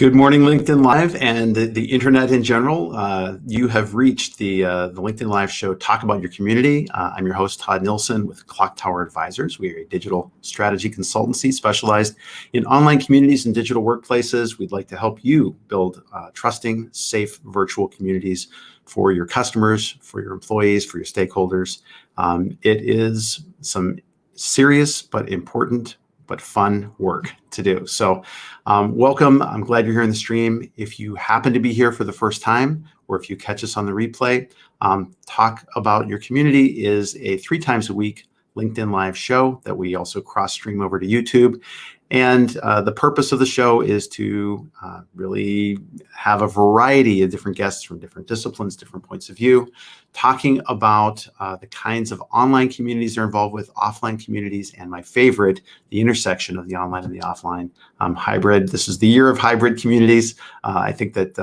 Good morning, LinkedIn Live and the internet in general. You have reached the LinkedIn Live show, Talk About Your Community. I'm your host, Todd Nilsson with Clocktower Advisors. We are a digital strategy consultancy specialized in online communities and digital workplaces. We'd like to help you build trusting, safe virtual communities for your customers, for your employees, for your stakeholders. It is some serious but important but fun work to do. So welcome. I'm glad you're here in the stream. If you happen to be here for the first time, or if you catch us on the replay, Talk About Your Community is a 3 times a week LinkedIn Live show that we also cross stream over to YouTube. And the purpose of the show is to really have a variety of different guests from different disciplines, different points of view, talking about the kinds of online communities they're involved with, offline communities, and my favorite, the intersection of the online and the offline, hybrid. This is the year of hybrid communities. I think that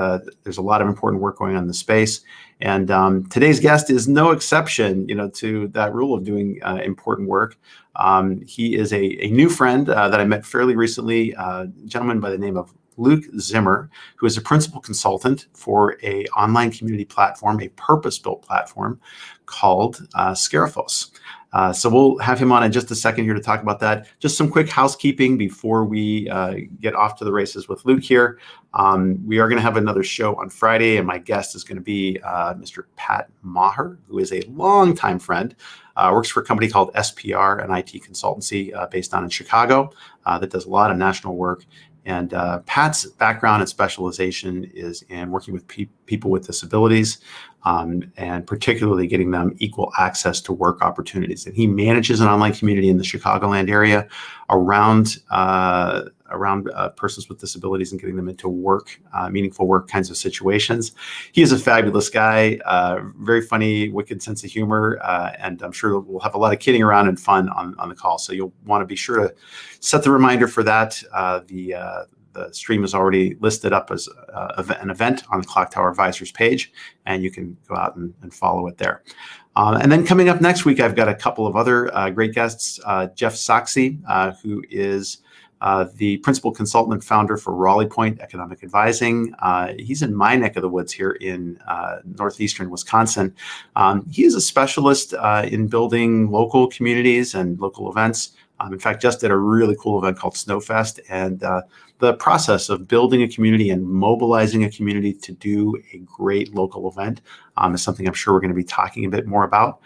there's a lot of important work going on in the space. And today's guest is no exception, to that rule of doing important work. He is a new friend that I met fairly recently, a gentleman by the name of Luke Zimmer, who is a principal consultant for an online community platform, a purpose-built platform called Skariphos. So we'll have him on in just a second here to talk about that. Just some quick housekeeping before we get off to the races with Luke here. We are going to have another show on Friday, and my guest is going to be Mr. Pat Maher, who is a longtime friend, works for a company called SPR, an IT consultancy based on in Chicago that does a lot of national work. And Pat's background and specialization is in working with people with disabilities, and particularly getting them equal access to work opportunities. And he manages an online community in the Chicagoland area around persons with disabilities and getting them into work, meaningful work kinds of situations. He is a fabulous guy, very funny, wicked sense of humor, and I'm sure we'll have a lot of kidding around and fun on the call. So you'll want to be sure to set the reminder for that. The stream is already listed up as an event on the Clocktower Advisors page, and you can go out and follow it there. And then coming up next week, I've got a couple of other great guests. Jeff Soxie, who is the principal consultant and founder for Raleigh Point Economic Advising. He's in my neck of the woods here in northeastern Wisconsin. He is a specialist in building local communities and local events. In fact, just did a really cool event called Snowfest, and the process of building a community and mobilizing a community to do a great local event is something I'm sure we're going to be talking a bit more about.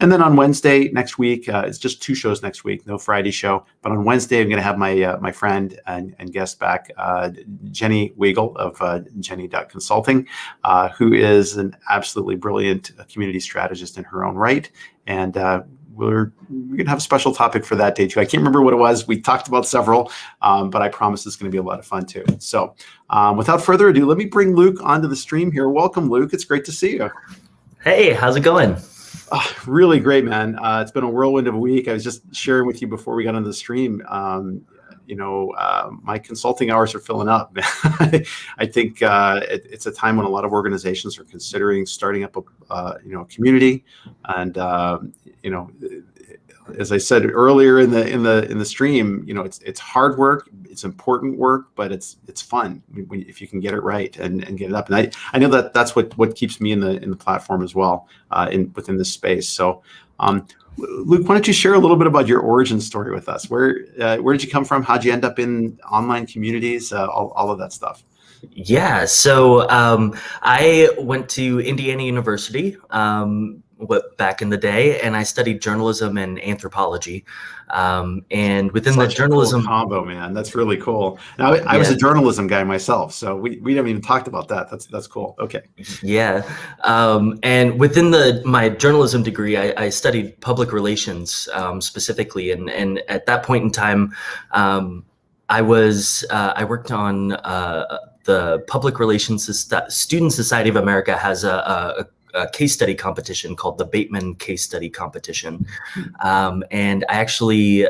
And then on Wednesday next week, it's just 2 shows next week, no Friday show. But on Wednesday, I'm going to have my friend and guest back, Jenny Weigel of Jenny.Consulting, who is an absolutely brilliant community strategist in her own right. And we're going to have a special topic for that day too. I can't remember what it was. We talked about several, but I promise it's going to be a lot of fun too. So without further ado, let me bring Luke onto the stream here. Welcome, Luke. It's great to see you. Hey, how's it going? Really great, man. It's been a whirlwind of a week. I was just sharing with you before we got on the stream. My consulting hours are filling up. I think it's a time when a lot of organizations are considering starting up a community, and as I said earlier in the stream, it's hard work, it's important work, but it's fun if you can get it right and get it up. And I know that's what keeps me in the platform as well, within this space. So, Luke, why don't you share a little bit about your origin story with us? Where did you come from? How'd you end up in online communities? All of that stuff. Yeah, so I went to Indiana University back in the day, and I studied journalism and anthropology. And within the journalism cool combo, man, that's really cool. Now, I was a journalism guy myself, so we haven't even talked about that. That's cool. Okay. Yeah, and within my journalism degree, I studied public relations specifically, and at that point in time, I worked on the Public Relations Student Society of America has a case study competition called the Bateman Case Study Competition. And I actually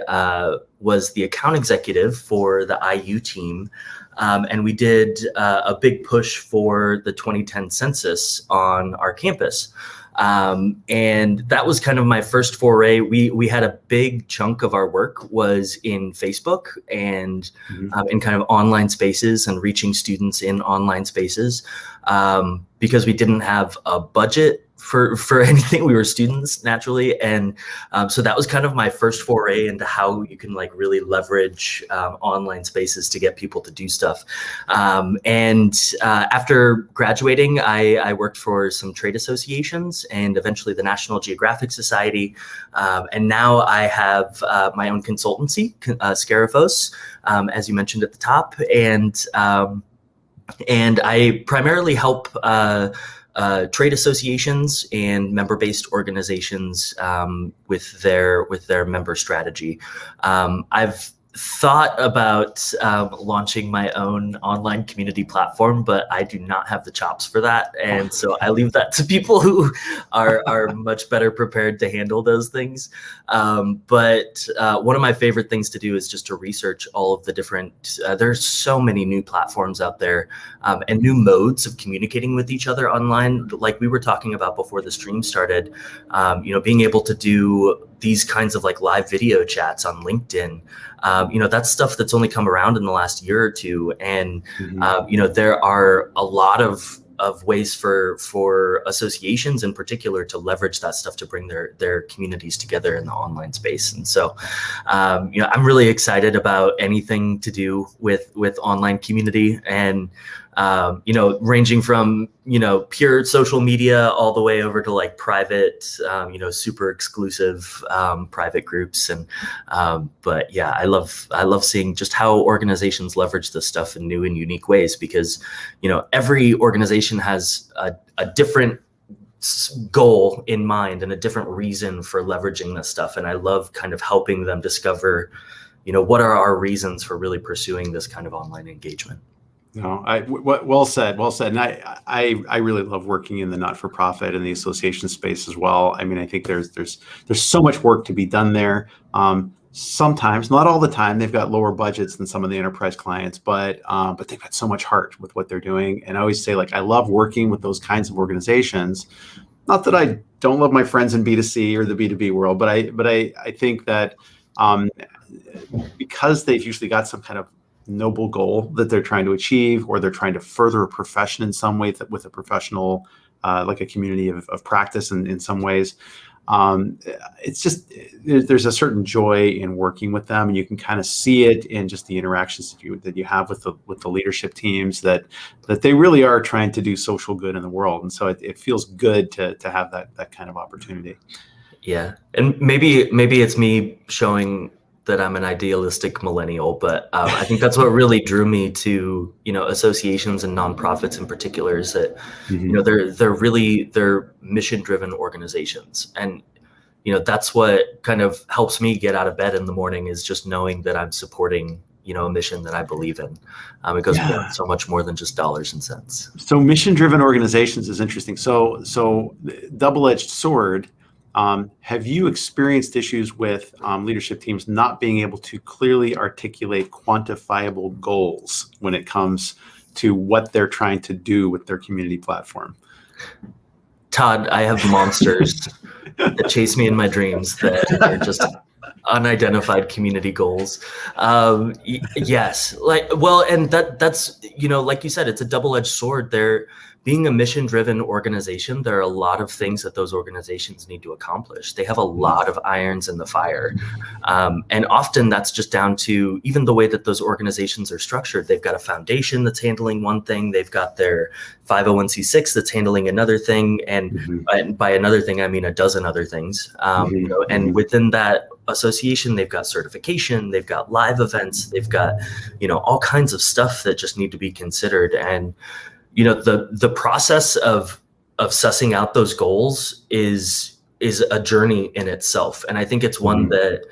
was the account executive for the IU team. And we did a big push for the 2010 census on our campus. And that was kind of my first foray. We had a big chunk of our work was in Facebook and in kind of online spaces and reaching students in online spaces, because we didn't have a budget for anything. We were students naturally. And so that was kind of my first foray into how you can like really leverage online spaces to get people to do stuff. And after graduating, I worked for some trade associations and eventually the National Geographic Society. And now I have my own consultancy, Skariphos, as you mentioned at the top. And I primarily help trade associations and member-based organizations with their member strategy. I've thought about launching my own online community platform, but I do not have the chops for that. And so I leave that to people who are much better prepared to handle those things. But one of my favorite things to do is just to research all of the different, there's so many new platforms out there and new modes of communicating with each other online. Like we were talking about before the stream started, being able to do these kinds of like live video chats on LinkedIn. That's stuff that's only come around in the last year or two. And, there are a lot of ways for associations in particular to leverage that stuff to bring their communities together in the online space. And so, I'm really excited about anything to do with online community and, ranging from, pure social media all the way over to like private, super exclusive private groups. And but yeah, I love seeing just how organizations leverage this stuff in new and unique ways, because, every organization has a different goal in mind and a different reason for leveraging this stuff. And I love kind of helping them discover, what are our reasons for really pursuing this kind of online engagement. No, well said. And I really love working in the not-for-profit and the association space as well. I mean, I think there's so much work to be done there. Sometimes, not all the time, they've got lower budgets than some of the enterprise clients, but they've got so much heart with what they're doing. And I always say, like, I love working with those kinds of organizations. Not that I don't love my friends in B2C or the B2B world, but I think that because they've usually got some kind of noble goal that they're trying to achieve, or they're trying to further a profession in some way with a professional, like a community of practice in some ways. It's just, there's a certain joy in working with them, and you can kind of see it in just the interactions that you have with the leadership teams, that they really are trying to do social good in the world. And so it feels good to have that kind of opportunity. Yeah. And maybe it's me showing that I'm an idealistic millennial, but I think that's what really drew me to, associations and nonprofits in particular, is that, they're mission-driven organizations. And, that's what kind of helps me get out of bed in the morning, is just knowing that I'm supporting, a mission that I believe in. It goes beyond so much more than just dollars and cents. So mission-driven organizations is interesting. So double-edged sword. Have you experienced issues with leadership teams not being able to clearly articulate quantifiable goals when it comes to what they're trying to do with their community platform? Todd, I have monsters that chase me in my dreams that are just unidentified community goals. Yes, and that's, like you said, it's a double-edged sword. Being a mission-driven organization, there are a lot of things that those organizations need to accomplish. They have a lot of irons in the fire. And often that's just down to even the way that those organizations are structured. They've got a foundation that's handling one thing. They've got their 501c6 that's handling another thing. And by another thing, I mean a dozen other things. And within that association, they've got certification, they've got live events, they've got, all kinds of stuff that just need to be considered. And the process of sussing out those goals is a journey in itself. And I think it's one that,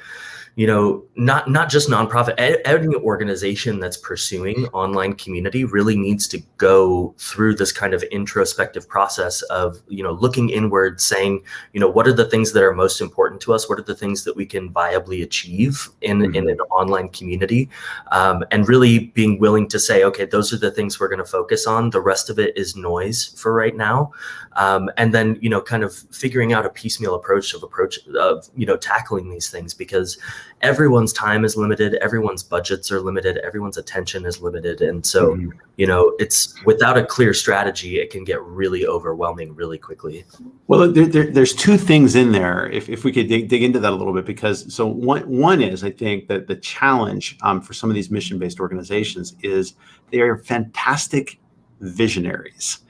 not just nonprofit, any organization that's pursuing online community really needs to go through this kind of introspective process of, looking inward, saying, what are the things that are most important to us? What are the things that we can viably achieve in an online community? And really being willing to say, okay, those are the things we're going to focus on. The rest of it is noise for right now. And then, kind of figuring out a piecemeal approach of tackling these things, because everyone's time is limited, everyone's budgets are limited, everyone's attention is limited. And so, it's without a clear strategy, it can get really overwhelming really quickly. Well, there's two things in there, if we could dig into that a little bit, because so one is, I think that the challenge for some of these mission-based organizations is they are fantastic visionaries,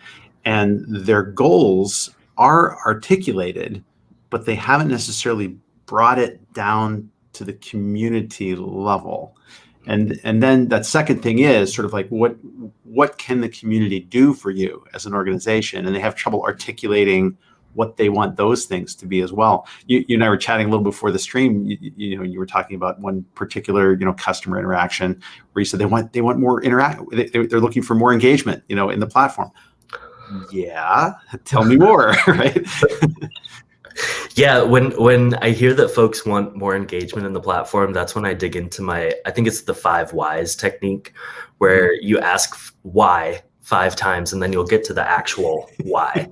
and their goals are articulated, but they haven't necessarily brought it down to the community level. And then that second thing is sort of like, what can the community do for you as an organization? And they have trouble articulating what they want those things to be as well. You and I were chatting a little before the stream. You were talking about one particular customer interaction where you said they want more they're looking for more engagement in the platform. Yeah, tell me more, right? Yeah, when I hear that folks want more engagement in the platform, that's when I dig into I think it's the 5 whys technique, where you ask why 5 times and then you'll get to the actual why.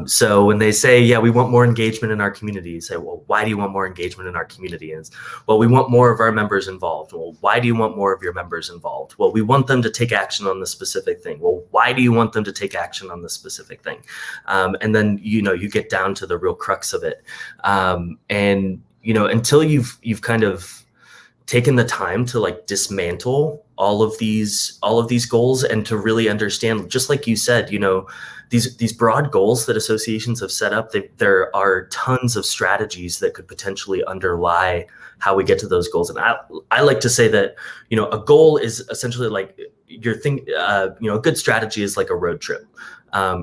So when they say, yeah, we want more engagement in our community, you say, well, why do you want more engagement in our community? And it's, well, we want more of our members involved. Well, why do you want more of your members involved? Well, we want them to take action on the specific thing. Well, why do you want them to take action on the specific thing? And then, you get down to the real crux of it. And, until you've kind of taken the time to dismantle all of these goals and to really understand, just like you said, these broad goals that associations have set up, there are tons of strategies that could potentially underlie how we get to those goals. And I like to say that, a goal is essentially like your thing, a good strategy is like a road trip.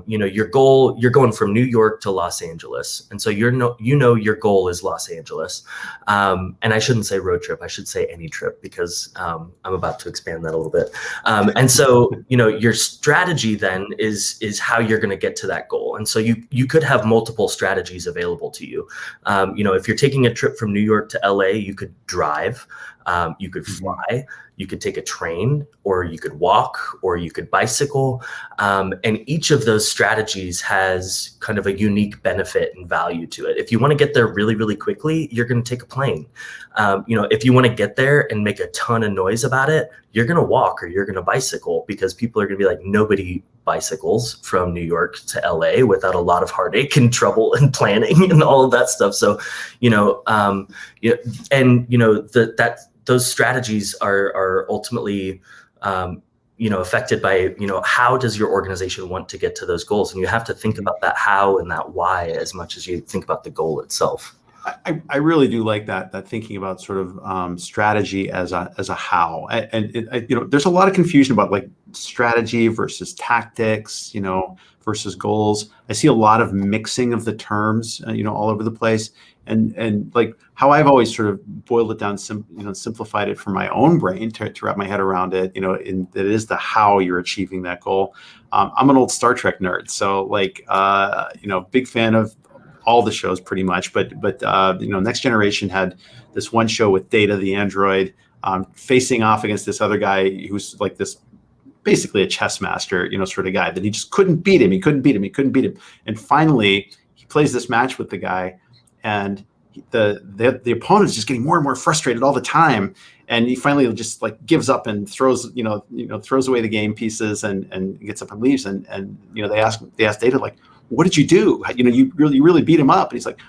Your goal, you're going from New York to Los Angeles. And so your goal is Los Angeles. And I shouldn't say road trip, I should say any trip, because I'm about to expand that a little bit. And so, your strategy then is how you're going to get to that goal. And so you could have multiple strategies available to you. If you're taking a trip from New York to LA, you could drive, you could fly, you could take a train, or you could walk, or you could bicycle. And each of those strategies has kind of a unique benefit and value to it. If you want to get there really, really quickly, you're going to take a plane. If you want to get there and make a ton of noise about it, you're going to walk or you're going to bicycle, because people are going to be like, nobody bicycles from New York to LA without a lot of heartache and trouble and planning and all of that stuff. So, those strategies are ultimately, affected by, how does your organization want to get to those goals? And you have to think about that how and that why as much as you think about the goal itself. I really do like that thinking about sort of strategy as a how. And there's a lot of confusion about strategy versus tactics, versus goals. I see a lot of mixing of the terms, all over the place. And how I've always sort of boiled it down, simplified it for my own brain to wrap my head around it, that it is the how you're achieving that goal. I'm an old Star Trek nerd, so big fan of all the shows pretty much, but Next Generation had this one show with Data the android facing off against this other guy who's like this, basically a chess master, sort of guy that he just couldn't beat him. He couldn't beat him. And finally he plays this match with the guy, and the opponent is just getting more and more frustrated all the time. And he finally just gives up and throws away the game pieces and gets up and leaves. And they ask Data, what did you do? You really beat him up. And he's like,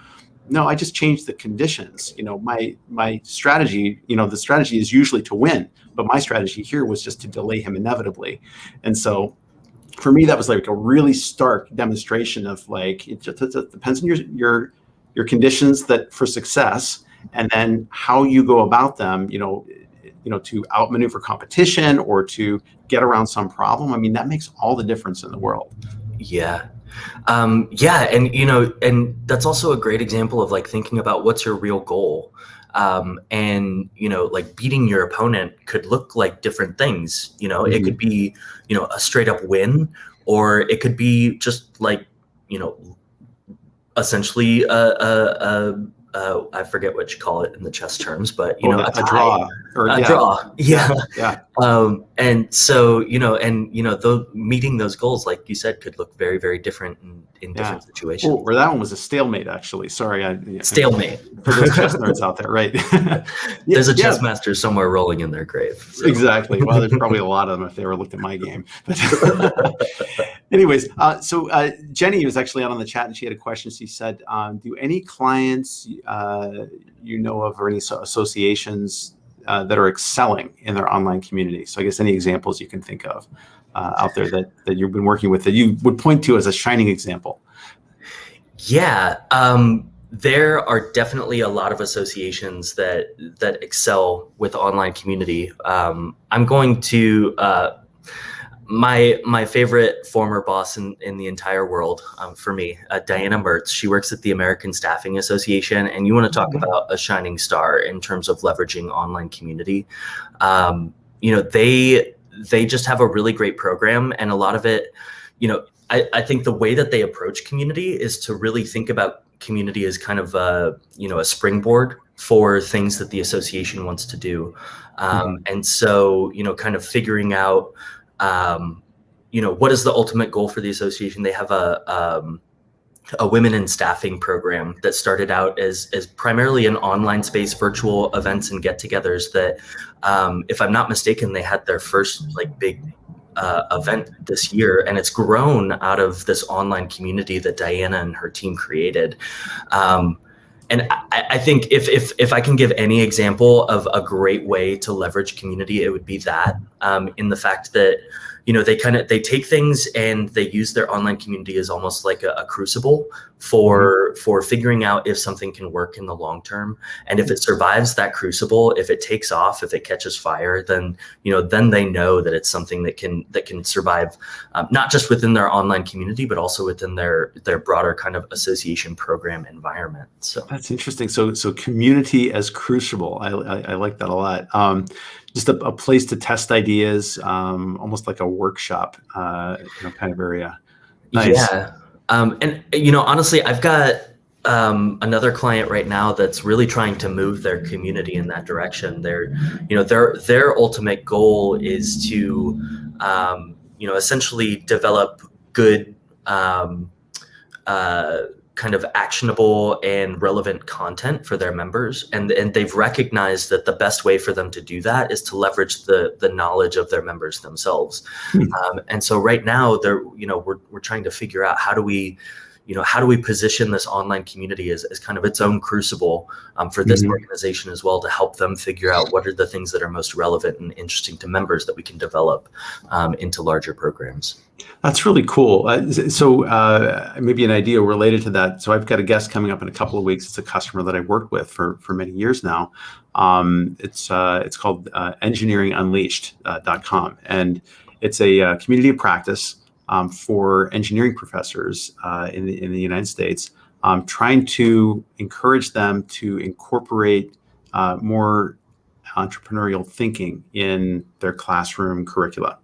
no, I just changed the conditions. My strategy, the strategy is usually to win, but my strategy here was just to delay him inevitably. And so for me, that was a really stark demonstration of it depends on your conditions that for success, and then how you go about them, to outmaneuver competition or to get around some problem. I mean, that makes all the difference in the world. Yeah. And that's also a great example of thinking about what's your real goal. And, like beating your opponent could look like different things. It could be, a straight up win, or it could be just like, essentially I forget what you call it in the chess terms, but a tie, draw, or a draw. Yeah. Yeah. And so, meeting those goals, like you said, could look very, very different in different situations. Or that one was a stalemate, actually. Sorry. Stalemate. For those chess nerds out there, right? There's a chess master somewhere rolling in their grave. So. Exactly. Well, there's probably a lot of them if they ever looked at my game. But anyways, so Jenny was actually out on the chat, and she had a question. She said, do any clients you know of, or any associations that are excelling in their online community? So I guess any examples you can think of out there that you've been working with that you would point to as a shining example. Yeah, there are definitely a lot of associations that excel with online community. I'm going to my favorite former boss in the entire world, for me, Diana Mertz. She works at the American Staffing Association, and you want to talk about a shining star in terms of leveraging online community. They just have a really great program, and a lot of it, I think the way that they approach community is to really think about community as kind of a springboard for things that the association wants to do. And so, kind of figuring out, what is the ultimate goal for the association? They have a women in staffing program that started out as primarily an online space, virtual events and get-togethers that, if I'm not mistaken, they had their first big event this year, and it's grown out of this online community that Diana and her team created. And I think if I can give any example of a great way to leverage community, it would be that, in the fact that, they take things and they use their online community as almost like a crucible for figuring out if something can work in the long term. And if it survives that crucible, if it takes off, if it catches fire, then, then they know that it's something that can survive, not just within their online community, but also within their broader kind of association program environment. So that's interesting. So community as crucible. I like that a lot. Just a place to test ideas, almost like a workshop, kind of area. Nice. Yeah. And, honestly, I've got another client right now that's really trying to move their community in that direction. Their ultimate goal is to, essentially develop good, kind of actionable and relevant content for their members. And they've recognized that the best way for them to do that is to leverage the knowledge of their members themselves. And so right now we're trying to figure out how do we position this online community as kind of its own crucible for this organization as well, to help them figure out what are the things that are most relevant and interesting to members that we can develop into larger programs. That's really cool. So maybe an idea related to that. So I've got a guest coming up in a couple of weeks. It's a customer that I've worked with for many years now. It's called engineeringunleashed.com. And it's a community of practice for engineering professors in the United States, trying to encourage them to incorporate more entrepreneurial thinking in their classroom curricula.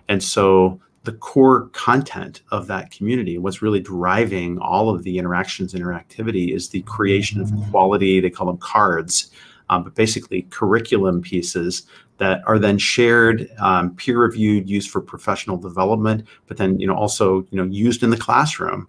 And so the core content of that community, what's really driving all of the interactivity, is the creation of quality, they call them cards, but basically curriculum pieces that are then shared, peer-reviewed, used for professional development, but then also used in the classroom.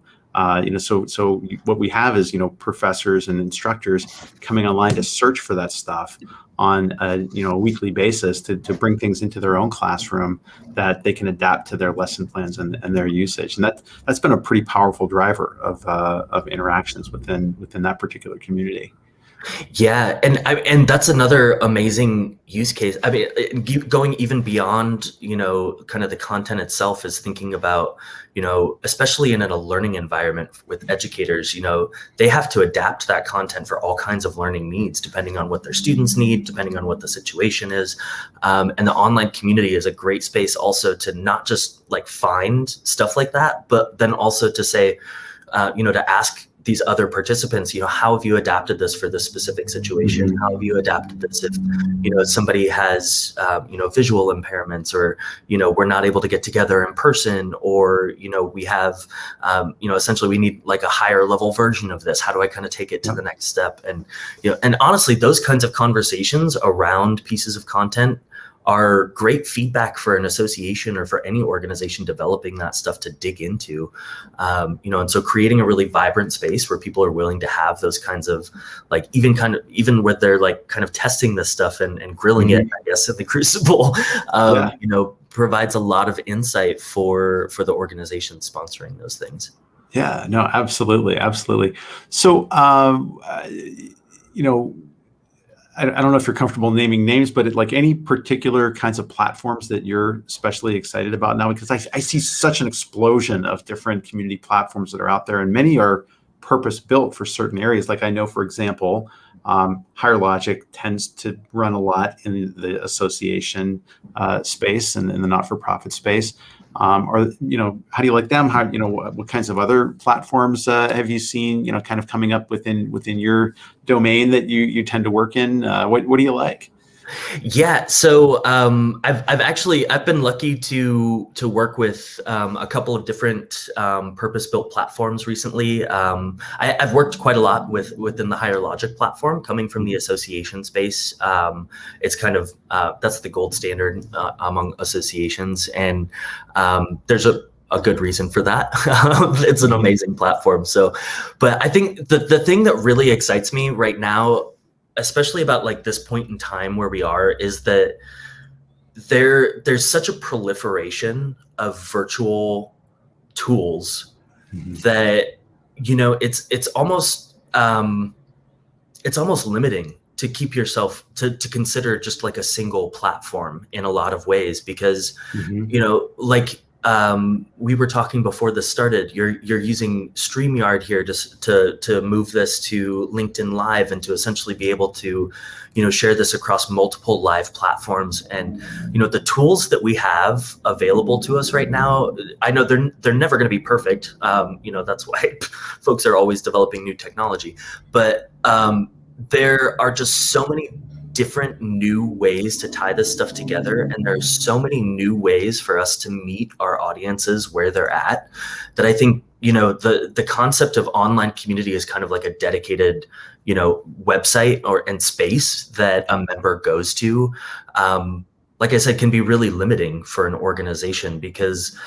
So what we have is professors and instructors coming online to search for that stuff on a weekly basis to bring things into their own classroom that they can adapt to their lesson plans and their usage. And that's been a pretty powerful driver of interactions within that particular community. Yeah, and that's another amazing use case. I mean, going even beyond, kind of the content itself, is thinking about, especially in a learning environment with educators, they have to adapt that content for all kinds of learning needs, depending on what their students need, depending on what the situation is. And the online community is a great space also to not just find stuff like that, but then also to say, to ask these other participants, how have you adapted this for this specific situation? Mhm. How have you adapted this if, somebody has, visual impairments, or, we're not able to get together in person, or, we have, essentially we need like a higher level version of this. How do I kind of take it to the next step? And, and honestly, those kinds of conversations around pieces of content are great feedback for an association or for any organization developing that stuff to dig into, and so creating a really vibrant space where people are willing to have those kinds of, like, even where they're like kind of testing this stuff and grilling it, I guess, in the crucible, provides a lot of insight for the organization sponsoring those things. Yeah, no, absolutely. So, I don't know if you're comfortable naming names, but like any particular kinds of platforms that you're especially excited about now, because I see such an explosion of different community platforms that are out there, and many are purpose built for certain areas. Like I know, for example, Higher Logic tends to run a lot in the association space and in the not-for-profit space. Or, how do you like them? How, what kinds of other platforms have you seen, kind of coming up within your domain that you tend to work in? What do you like? Yeah, so I've been lucky to work with a couple of different purpose-built platforms recently. I've worked quite a lot within the Higher Logic platform, coming from the association space. It's kind of that's the gold standard among associations, and there's a good reason for that. It's an amazing platform. So, but I think the thing that really excites me right now, especially about like this point in time where we are, is that there's such a proliferation of virtual tools that, it's almost limiting to keep yourself to consider just like a single platform in a lot of ways, because we were talking before this started, you're using StreamYard here just to move this to LinkedIn Live and to essentially be able to, share this across multiple live platforms. And, the tools that we have available to us right now, I know they're never going to be perfect. That's why folks are always developing new technology, but there are just so many different new ways to tie this stuff together, and there's so many new ways for us to meet our audiences where they're at, that I think the concept of online community is kind of like a dedicated website and space that a member goes to, like I said, can be really limiting for an organization, because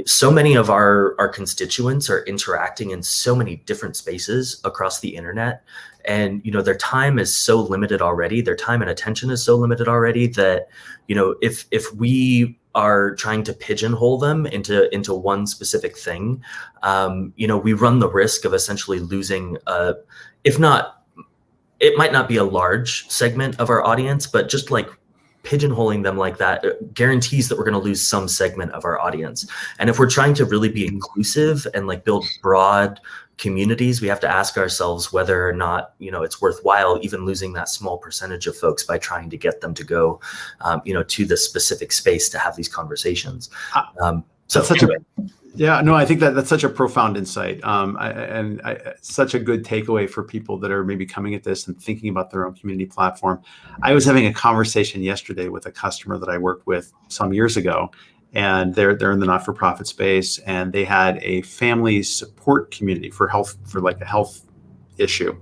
so many of our constituents are interacting in so many different spaces across the internet. And, their time is so limited already. Their time and attention is so limited already that, if we are trying to pigeonhole them into one specific thing, we run the risk of essentially losing, if not, it might not be a large segment of our audience, but just like pigeonholing them like that guarantees that we're going to lose some segment of our audience. And if we're trying to really be inclusive and like build broad communities, we have to ask ourselves whether or not, it's worthwhile even losing that small percentage of folks by trying to get them to go, to the specific space to have these conversations. I think that's such a profound insight, such a good takeaway for people that are maybe coming at this and thinking about their own community platform. I was having a conversation yesterday with a customer that I worked with some years ago, and they're in the not-for-profit space, and they had a family support community for like a health issue,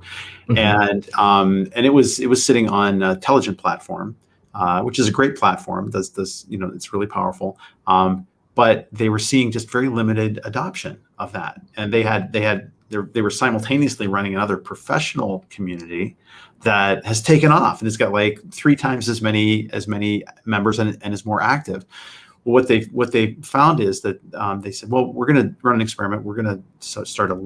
and it was sitting on a Intelligent platform, which is a great platform. It's really powerful. But they were seeing just very limited adoption of that, and they were simultaneously running another professional community that has taken off and has got like 3 times as many members and is more active. Well, what they found is that they said, well, we're going to run an experiment. We're going to start a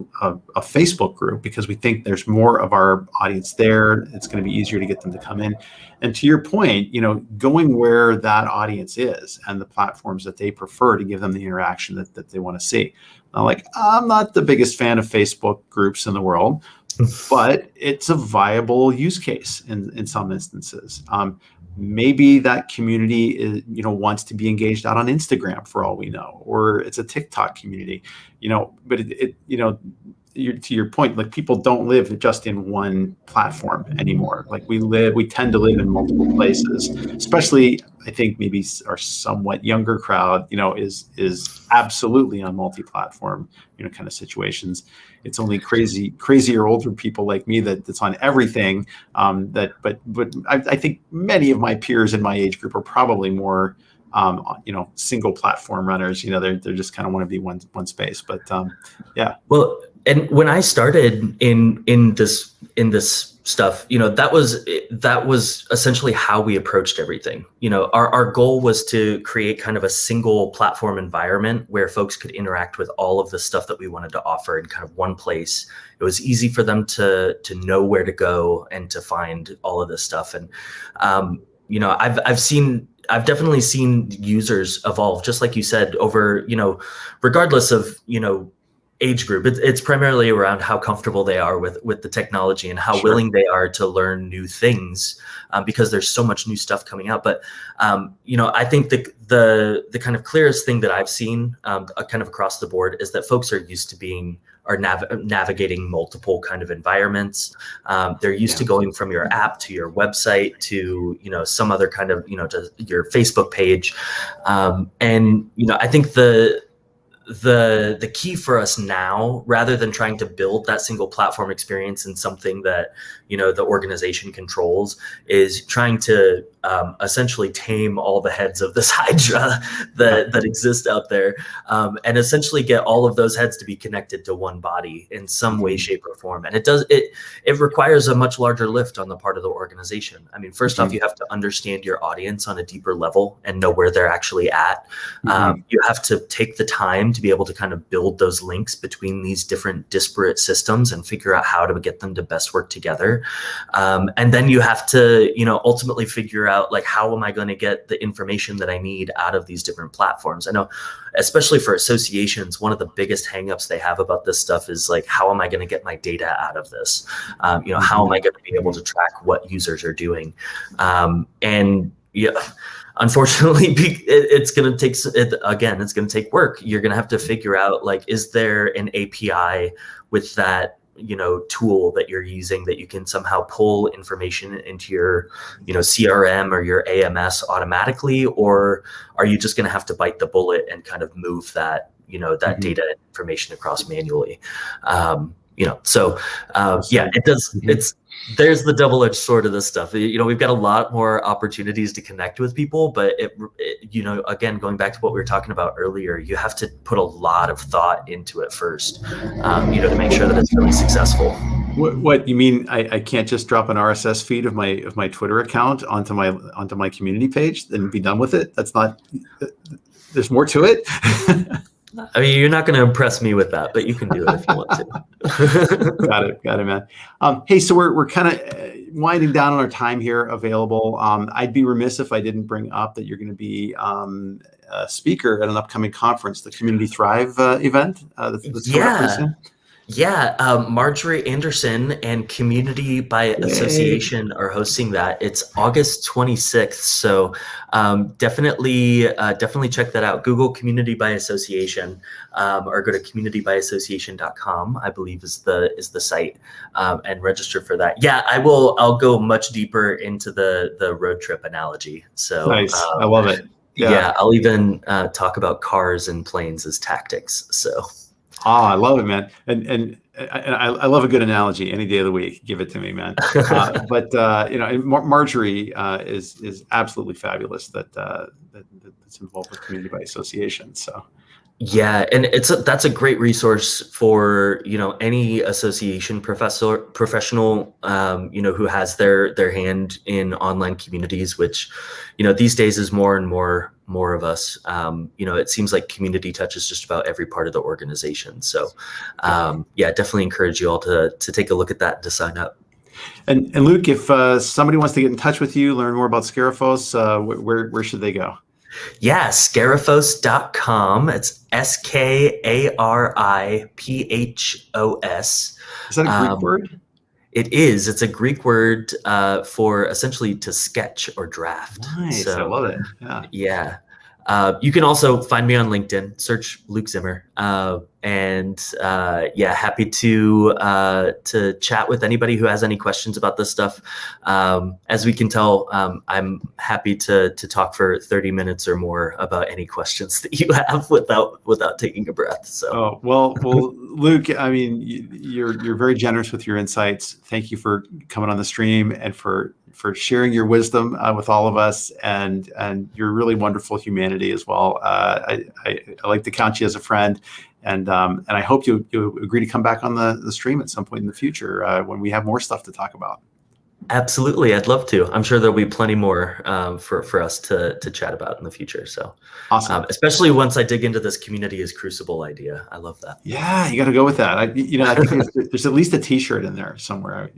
Facebook group because we think there's more of our audience there. It's going to be easier to get them to come in. And to your point, going where that audience is and the platforms that they prefer to give them the interaction that they want to see. I'm not the biggest fan of Facebook groups in the world, but it's a viable use case in some instances. Maybe that community is, wants to be engaged out on Instagram for all we know, or it's a TikTok community, but to your point, like people don't live just in one platform anymore. Like we tend to live in multiple places, especially I think maybe our somewhat younger crowd, is absolutely on multi-platform, kind of situations. It's only crazier older people like me that's on everything. But I think many of my peers in my age group are probably more, single platform runners. They're just kind of want to be one space. But yeah. Well, and when I started in this stuff, that was essentially how we approached everything. Our goal was to create kind of a single platform environment where folks could interact with all of the stuff that we wanted to offer in kind of one place. It was easy for them to know where to go and to find all of this stuff. And I've definitely seen users evolve, just like you said, over, regardless of, age group. It's primarily around how comfortable they are with the technology and how Sure. willing they are to learn new things, because there's so much new stuff coming out. But I think the kind of clearest thing that I've seen kind of across the board is that folks are used to navigating multiple kind of environments. They're used to going from your app to your website to some other kind of to your Facebook page, and I think the key for us now, rather than trying to build that single platform experience in something that the organization controls, is trying to essentially tame all the heads of this hydra that exist out there, and essentially get all of those heads to be connected to one body in some way, shape, or form. And it requires a much larger lift on the part of the organization. I mean, first off, you have to understand your audience on a deeper level and know where they're actually at. You have to take the time to be able to kind of build those links between these different disparate systems and figure out how to get them to best work together. And then you have to, ultimately figure out, like, how am I going to get the information that I need out of these different platforms? I know, especially for associations, one of the biggest hangups they have about this stuff is like, how am I going to get my data out of this? How am I going to be able to track what users are doing? Unfortunately, it's going to take work. You're going to have to figure out, like, is there an API with that tool that you're using that you can somehow pull information into your CRM or your AMS automatically, or are you just going to have to bite the bullet and kind of move that data information across manually? It does. There's the double-edged sword of this stuff. We've got a lot more opportunities to connect with people, but again, going back to what we were talking about earlier, you have to put a lot of thought into it first, to make sure that it's really successful. What you mean? I can't just drop an RSS feed of my Twitter account onto my community page and be done with it? That's not. There's more to it. I mean, you're not going to impress me with that, but you can do it if you want to. Got it, man. Hey, so we're kind of winding down on our time here available. I'd be remiss if I didn't bring up that you're going to be a speaker at an upcoming conference, the Community Thrive event. That's coming up pretty soon. Yeah, Marjorie Anderson and Community by Association are hosting that. It's August 26th, so definitely check that out. Google Community by Association, or go to communitybyassociation.com, I believe is the site, and register for that. Yeah, I'll go much deeper into the road trip analogy. So nice, I love it. Yeah, I'll even talk about cars and planes as tactics. So. I love it, man. And I love a good analogy any day of the week. Give it to me, man. But Marjorie is absolutely fabulous that's involved with Community by Association. So. Yeah, and that's a great resource for any association professional who has their hand in online communities, which these days is more and more of us. It seems like community touches just about every part of the organization. So definitely encourage you all to take a look at that and to sign up. And Luke, if somebody wants to get in touch with you, learn more about Skariphos, where should they go? Yeah, Skariphos.com. It's Skariphos. Is that a Greek word? It is. It's a Greek word for essentially to sketch or draft. Nice. So, I love it. Yeah. You can also find me on LinkedIn, search Luke Zimmer. Happy to chat with anybody who has any questions about this stuff. As we can tell, I'm happy to talk for 30 minutes or more about any questions that you have without taking a breath. So, well, Luke, I mean, you're very generous with your insights. Thank you for coming on the stream and for sharing your wisdom with all of us, and your really wonderful humanity as well. I like to count you as a friend, and I hope you agree to come back on the stream at some point in the future when we have more stuff to talk about. Absolutely, I'd love to. I'm sure there'll be plenty more for us to chat about in the future. So, awesome. Especially once I dig into this community as crucible idea. I love that. Yeah, you got to go with that. I think there's at least a T-shirt in there somewhere.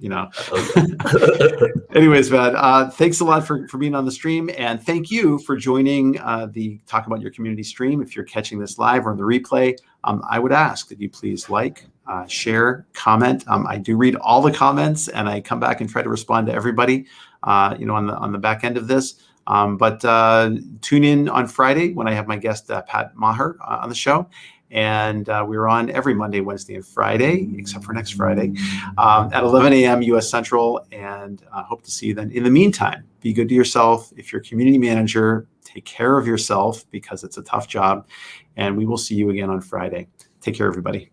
Anyways, man, thanks a lot for being on the stream, and thank you for joining the Talk About Your Community stream. If you're catching this live or on the replay, I would ask that you please share, comment. I do read all the comments, and I come back and try to respond to everybody, on the back end of this. But tune in on Friday when I have my guest, Pat Maher, on the show. And we're on every Monday, Wednesday, and Friday, except for next Friday, at 11 a.m. U.S. Central. And hope to see you then. In the meantime, be good to yourself. If you're a community manager, take care of yourself because it's a tough job. And we will see you again on Friday. Take care, everybody.